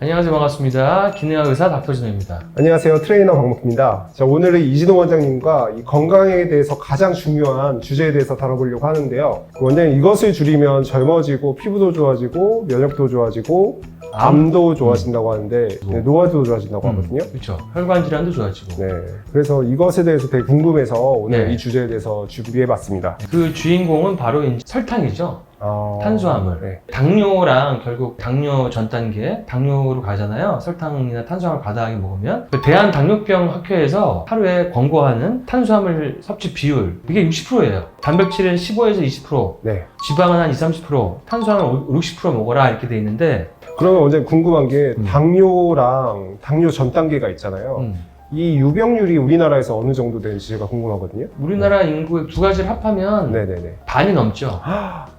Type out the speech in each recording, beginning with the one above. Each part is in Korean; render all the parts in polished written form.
안녕하세요. 반갑습니다. 기능학 의사 닥터진호입니다. 안녕하세요. 트레이너 박목입니다. 자, 오늘은 이진호 원장님과 이 건강에 대해서 가장 중요한 주제에 대해서 다뤄보려고 하는데요. 원장님, 이것을 줄이면 젊어지고 피부도 좋아지고 면역도 좋아지고 암도 좋아진다고 하는데 노화도 좋아진다고 하거든요. 그렇죠. 혈관 질환도 좋아지고. 네, 그래서 이것에 대해서 되게 궁금해서 오늘 네. 이 주제에 대해서 준비해봤습니다. 그 주인공은 바로 이제 설탕이죠. 탄수화물. 네. 당뇨랑 결국 당뇨 전 단계, 당뇨로 가잖아요. 설탕이나 탄수화물 과다하게 먹으면. 그 대한당뇨병 학회에서 하루에 권고하는 탄수화물 섭취 비율, 이게 60%예요. 단백질은 15에서 20%, 네. 지방은 한 20, 30%, 탄수화물 60% 먹어라 이렇게 돼 있는데, 그러면 원장님 궁금한 게 당뇨랑 당뇨 전 단계가 있잖아요. 이 유병률이 우리나라에서 어느 정도 되는지 제가 궁금하거든요. 우리나라 인구의 두 가지를 합하면 네네네. 반이 넘죠.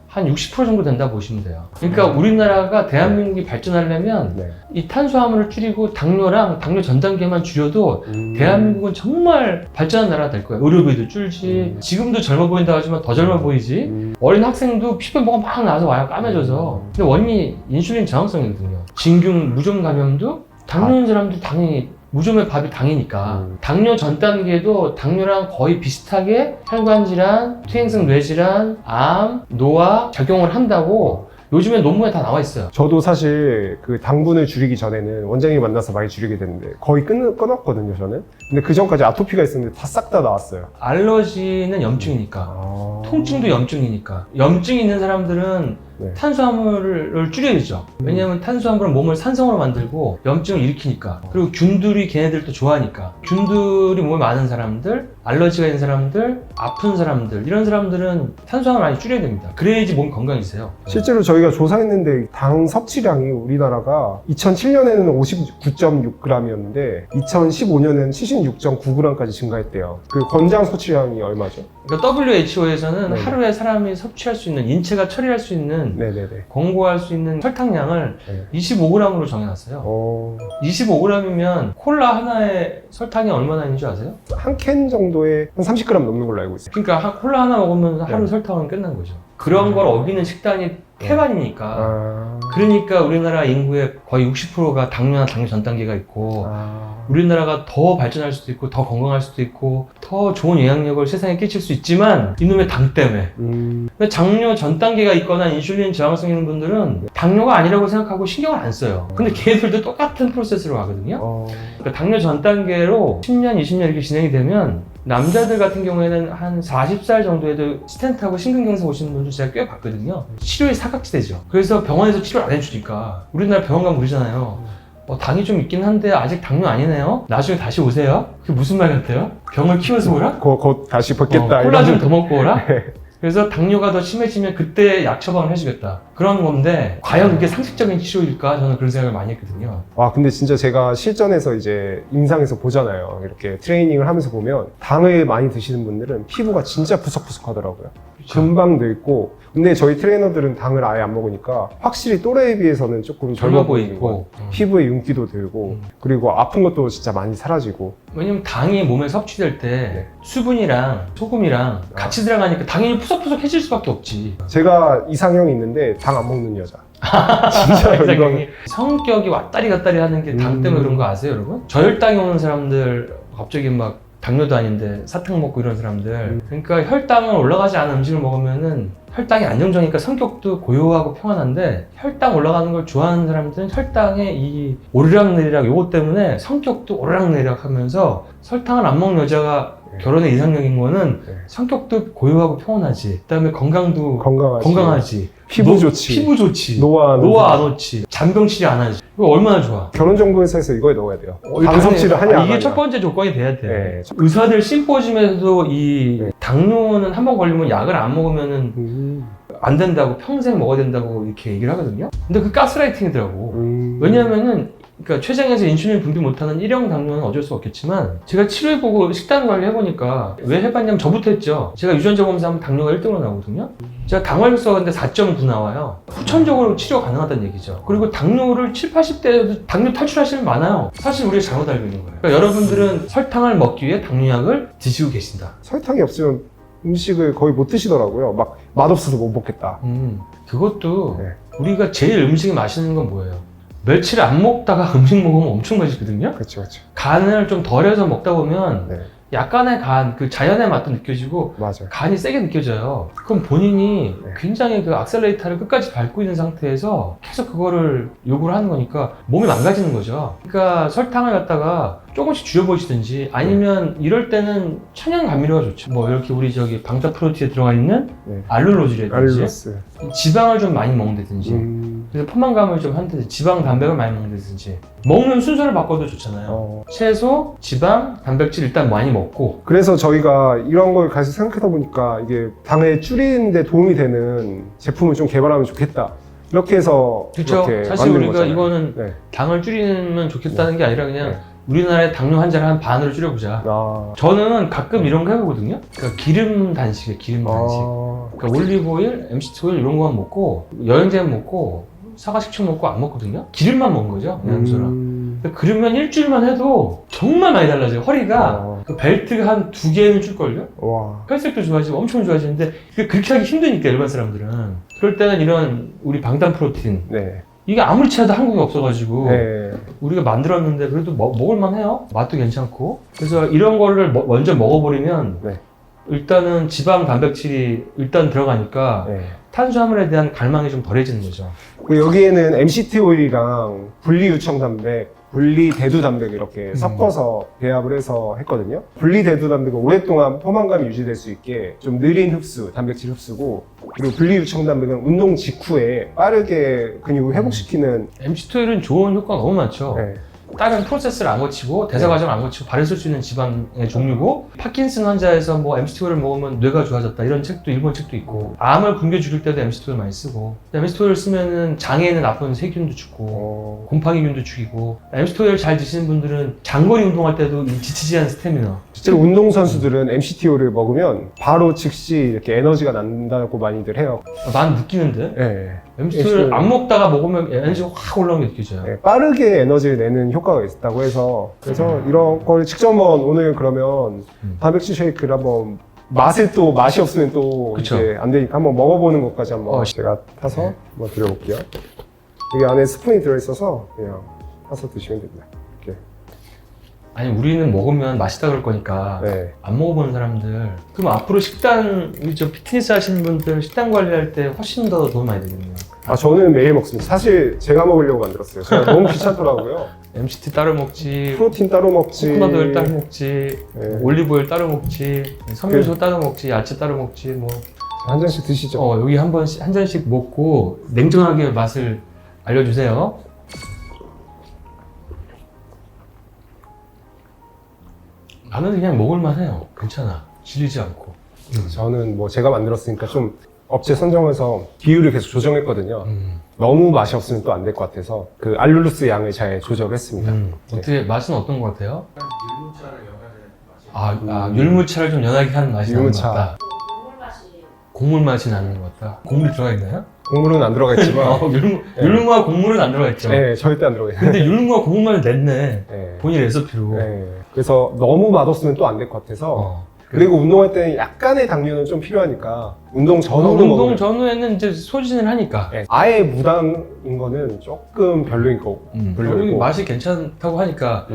한 60% 정도 된다 보시면 돼요. 그러니까 우리나라가 대한민국이 발전하려면 네. 이 탄수화물을 줄이고 당뇨랑 당뇨 전 단계만 줄여도 대한민국은 정말 발전한 나라가 될 거예요. 의료비도 줄지, 지금도 젊어 보인다고 하지만 더 젊어 보이지, 어린 학생도 피부에 뭐가 막 나와서 와요, 까매져서. 근데 원인이 인슐린 저항성이거든요. 진균 무좀 감염도 당뇨 있는 사람도 당연히 무좀의 밥이 당이니까. 당뇨 전 단계도 당뇨랑 거의 비슷하게 혈관 질환, 퇴행성 뇌질환, 암, 노화 작용을 한다고 요즘에 논문에 다 나와 있어요. 저도 사실 그 당분을 줄이기 전에는 원장님 만나서 많이 줄이게 됐는데 거의 끊었거든요, 저는. 근데 그 전까지 아토피가 있었는데 다 싹 다 나왔어요. 알러지는 염증이니까, 통증도 염증이니까. 염증이 있는 사람들은 네. 탄수화물을 줄여야 되죠. 왜냐하면 탄수화물은 몸을 산성으로 만들고 염증을 일으키니까. 그리고 균들이 걔네들도 좋아하니까. 균들이 몸에 많은 사람들, 알러지가 있는 사람들, 아픈 사람들, 이런 사람들은 탄수화물 많이 줄여야 됩니다. 그래야지 몸이 건강해지세요. 실제로 저희가 조사했는데 당 섭취량이 우리나라가 2007년에는 59.6g이었는데 2015년에는 76.9g까지 증가했대요. 그 권장 섭취량이 얼마죠? 그러니까 WHO에서는 네. 하루에 사람이 섭취할 수 있는, 인체가 처리할 수 있는, 네네네. 권고할 수 있는 설탕량을 네. 25g으로 정해놨어요. 25g이면 콜라 하나에 설탕이 얼마나 있는 줄 아세요? 한 캔 정도에 한 30g 넘는 걸로 알고 있어요. 그러니까 콜라 하나 먹으면 하루 네. 설탕은 끝난 거죠. 그런 걸 어기는 식단이 태반이니까. 그러니까 우리나라 인구의 거의 60%가 당뇨나 당뇨 전 단계가 있고, 우리나라가 더 발전할 수도 있고 더 건강할 수도 있고 더 좋은 영향력을 세상에 끼칠 수 있지만 이놈의 당 때문에. 당뇨 전 단계가 있거나 인슐린 저항성 있는 분들은 당뇨가 아니라고 생각하고 신경을 안 써요. 근데 걔들도 똑같은 프로세스로 가거든요. 그러니까 당뇨 전 단계로 10년, 20년 이렇게 진행이 되면 남자들 같은 경우에는 한 40살 정도에도 스텐트하고 심근경색 오시는 분들 제가 꽤 봤거든요. 치료에 사각지대죠. 그래서 병원에서 치료를 안 해주니까 우리나라 병원 가면 그러잖아요. 당이 좀 있긴 한데 아직 당뇨 아니네요. 나중에 다시 오세요. 그게 무슨 말 같아요? 병을 키워서 오라? 곧 다시 벗겠다. 콜라 좀 더 먹고 오라? 그래서 당뇨가 더 심해지면 그때 약 처방을 해주겠다. 그런 건데 과연 그게 상식적인 치료일까? 저는 그런 생각을 많이 했거든요. 근데 진짜 제가 실전에서 이제 임상에서 보잖아요. 이렇게 트레이닝을 하면서 보면 당을 많이 드시는 분들은 피부가 진짜 푸석푸석 하더라고요. 그쵸. 금방 늙고. 근데 저희 트레이너들은 당을 아예 안 먹으니까 확실히 또래에 비해서는 조금 젊어 보이는 거. 피부에 윤기도 들고 그리고 아픈 것도 진짜 많이 사라지고. 왜냐면 당이 몸에 섭취될 때 수분이랑 소금이랑 같이 들어가니까 당연히 푸석푸석해질 수밖에 없지. 제가 이상형이 있는데 당 안 먹는 여자. 진짜요, 이건. 성격이 왔다리 갔다리 하는 게 당 때문에 그런 거 아세요, 여러분? 저혈당이 오는 사람들 갑자기 막 당뇨도 아닌데 사탕 먹고 이런 사람들. 그러니까 혈당은 올라가지 않은 음식을 먹으면은 혈당이 안정적이니까 성격도 고요하고 평안한데, 혈당 올라가는 걸 좋아하는 사람들은 혈당의 이 오르락내리락 요거 때문에 성격도 오르락내리락 하면서, 설탕을 안 먹는 여자가 결혼의 이상형인 거는 성격도 고요하고 평온하지, 그다음에 건강도 건강하지, 피부 좋지, 피부 좋지, 노화 안 오지, 잔병 치료 안 하지. 이거 얼마나 좋아. 결혼정보회사에서 이거에 넣어야 돼요. 당 섭취를 하냐 안 이게 하냐. 첫 번째 조건이 돼야 돼. 네. 의사들 심포지엄에서도 이 당뇨는 한번 걸리면 약을 안 먹으면은 안 된다고, 평생 먹어야 된다고 이렇게 얘기를 하거든요. 근데 그 가스라이팅이더라고. 왜냐면은 그러니까 췌장에서 인슐린 분비 못하는 1형 당뇨는 어쩔 수 없겠지만, 제가 치료해보고 식단 관리해보니까 왜 해봤냐면 저부터 했죠. 제가 유전자 검사하면 당뇨가 1등으로 나오거든요. 제가 당활효소가 근데 4.9 나와요. 후천적으로 치료 가능하다는 얘기죠. 그리고 당뇨를 7, 80대에도 당뇨 탈출하시는 분 많아요. 사실 우리가 잘못 알고 있는 거예요. 그러니까 여러분들은 설탕을 먹기 위해 당뇨약을 드시고 계신다. 설탕이 없으면 음식을 거의 못 드시더라고요. 막 맛없어서 못 먹겠다. 그것도 우리가 제일 음식이 맛있는 건 뭐예요? 멸치를 안 먹다가 음식 먹으면 엄청 맛있거든요. 그렇죠, 그렇죠. 간을 좀 덜해서 먹다 보면 네, 약간의 간, 그 자연의 맛도 느껴지고 맞아요. 간이 세게 느껴져요. 그럼 본인이 네. 굉장히 그 악셀레이터를 끝까지 밟고 있는 상태에서 계속 그거를 요구를 하는 거니까 몸이 망가지는 거죠. 그러니까 설탕을 갖다가 조금씩 줄여보시든지 아니면 이럴 때는 천연 감미료가 좋죠. 뭐 이렇게 우리 저기 방자 프로틴에 들어가 있는 네. 알룰로즈라든지 알룰로스. 지방을 좀 많이 먹는다든지 그래서 포만감을 좀 한다든지 지방, 단백을 많이 먹는다든지 먹는 순서를 바꿔도 좋잖아요. 채소, 지방, 단백질 일단 많이 먹고 그래서 저희가 이런 걸 계속 생각하다 보니까 이게 당을 줄이는 데 도움이 되는 제품을 좀 개발하면 좋겠다. 이렇게 해서 그렇죠. 이렇게 사실 만든 우리가 거잖아요. 이거는 네. 당을 줄이면 좋겠다는 게 아니라 그냥 네. 우리나라의 당뇨 환자를 한 반으로 줄여보자. 아, 저는 가끔 이런 거 해보거든요. 그러니까 기름 단식이에요. 기름 단식. 그러니까 올리브오일, MCT 오일 이런 거만 먹고 여행제 먹고 사과 식초 먹고 안 먹거든요. 기름만 먹는 거죠. 영양소랑. 그러면 일주일만 해도 정말 많이 달라져요. 허리가 그 벨트가 한 2개는 줄걸요? 와. 혈색도 좋아지고 엄청 좋아지는데 그게 그렇게 하기 힘드니까 일반 사람들은. 그럴 때는 이런 우리 방탄 프로틴 네. 이게 아무리 찾아도 한국에 없어가지고 네. 우리가 만들었는데 그래도 먹을만 해요. 맛도 괜찮고. 그래서 이런 거를 먼저 먹어버리면 네. 일단은 지방, 단백질이 일단 들어가니까 네. 탄수화물에 대한 갈망이 좀 덜해지는 거죠. 여기에는 MCT 오일이랑 분리유청 단백, 분리대두 단백 이렇게 섞어서 배합을 해서 했거든요. 분리대두 단백은 오랫동안 포만감이 유지될 수 있게 좀 느린 흡수, 단백질 흡수고, 그리고 분리유청 단백은 운동 직후에 빠르게 근육을 회복시키는. MCT 오일은 좋은 효과가 너무 많죠. 네. 다른 프로세스를 안 거치고 대사 과정을 안 거치고 바로 쓸 수 있는 지방의 종류고, 파킨슨 환자에서 뭐 MCT 오일을 먹으면 뇌가 좋아졌다 이런 책도 일본 책도 있고, 암을 굶겨 죽일 때도 MCT 오일 많이 쓰고, MCT 오일 쓰면은 장에 있는 나쁜 세균도 죽고 곰팡이균도 죽이고, MCT 오일 잘 드시는 분들은 장거리 운동할 때도 이 지치지 않은 스태미너. 실제로 운동선수들은 MCT 오일을 먹으면 바로 즉시 이렇게 에너지가 난다고 많이들 해요. 난 느끼는데 네. MCT 오일 안 먹다가 먹으면 에너지가 확 올라오는 게 느껴져요. 네, 빠르게 에너지를 내는 효과가 있다고 해서, 그래서 이런 걸 직접 한번 오늘 그러면 단백질 쉐이크를 한번 맛이 없으면 또 그쵸. 이제 안 되니까 한번 먹어보는 것까지 한번 네. 제가 타서 한번 드려볼게요. 여기 안에 스푼이 들어있어서 그냥 타서 드시면 됩니다. 이렇게. 아니 우리는 먹으면 맛있다 그럴 거니까 네. 안 먹어보는 사람들, 그럼 앞으로 식단, 우리 저 피트니스 하시는 분들 식단 관리할 때 훨씬 더 도움 많이 되겠네요. 아, 저는 매일 먹습니다. 사실 제가 먹으려고 만들었어요. 제가 너무 귀찮더라고요. MCT 따로 먹지, 프로틴 따로 먹지. 코코넛 오일 따로 먹지, 네. 올리브 오일 따로 먹지, 섬유소 따로 먹지, 야채 따로 먹지, 뭐. 한 잔씩 드시죠. 여기 한 잔씩 먹고 냉정하게 맛을 알려주세요. 나는 그냥 먹을만 해요. 괜찮아. 질리지 않고. 저는 뭐 제가 만들었으니까 좀 업체 선정해서 비율을 계속 조정했거든요. 너무 맛이 없으면 또 안 될 것 같아서 그 알룰로스 양을 잘 조절을 했습니다. 네. 어떻게 맛은 어떤 것 같아요? 율무차를 좀 연하게 하는 맛이 나는 것 율무차. 같다. 곡물 맛이 나는 것 같다. 곡물이 들어가 있나요? 곡물은 안 들어가 있지만 율무와 곡물은 안 들어가 있죠. 네, 절대 안 들어가 있어요. 근데 율무와 곡물만 냈네. 네. 본인 레시피로. 네. 그래서 너무 맛없으면 또 안 될 것 같아서 그리고 운동할 때는 약간의 당류는 좀 필요하니까 운동 전후로 운동 먹으면 전후에는 이제 소진을 하니까. 네. 아예 무당인 거는 조금 별로인 거고 그리고 맛이 괜찮다고 하니까.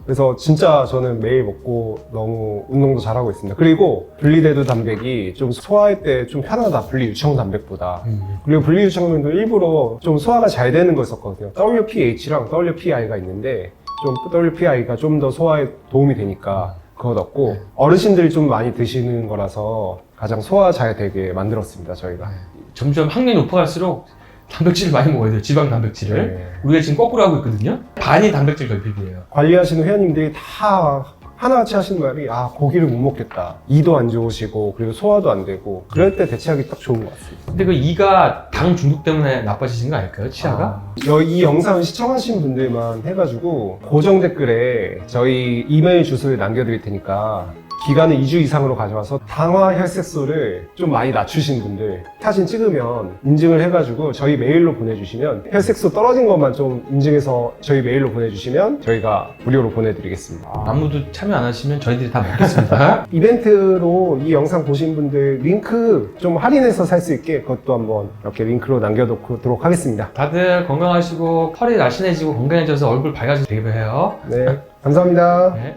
그래서 진짜 저는 매일 먹고 너무 운동도 잘하고 있습니다. 그리고 분리대두 단백이 좀 소화할 때 좀 편하다, 분리유청 단백보다. 그리고 분리유청 단백도 일부러 좀 소화가 잘 되는 걸 썼거든요. WPH랑 WPI가 있는데 좀 WPI가 좀 더 소화에 도움이 되니까 그거 넣고, 어르신들이 좀 많이 드시는 거라서 가장 소화 잘 되게 만들었습니다, 저희가. 점점 학년이 높아갈수록 단백질을 많이 먹어야 돼요. 지방 단백질을. 네. 우리가 지금 거꾸로 하고 있거든요. 반이 단백질 결핍이에요. 관리하시는 회원님들이 다 하나같이 하시는 말이, 고기를 못 먹겠다. 이도 안 좋으시고, 그리고 소화도 안 되고, 그럴 때 대체하기 딱 좋은 것 같습니다. 근데 그 이가 당 중독 때문에 나빠지신 거 아닐까요? 치아가? 이 영상을 시청하신 분들만 해가지고 고정 댓글에 저희 이메일 주소를 남겨드릴 테니까 기간을 2주 이상으로 가져와서 당화 혈색소를 좀 많이 낮추신 분들 사진 찍으면 인증을 해가지고 저희 메일로 보내주시면 혈색소 떨어진 것만 좀 인증해서 저희 메일로 보내주시면 저희가 무료로 보내드리겠습니다. 아무도 참여 안 하시면 저희들이 다 먹겠습니다. 이벤트로 이 영상 보신 분들 링크 좀 할인해서 살 수 있게 그것도 한번 이렇게 링크로 남겨놓도록 하겠습니다. 다들 건강하시고 털이 날씬해지고 건강해져서 얼굴 밝아지게 되게 해요. 네, 감사합니다. 네.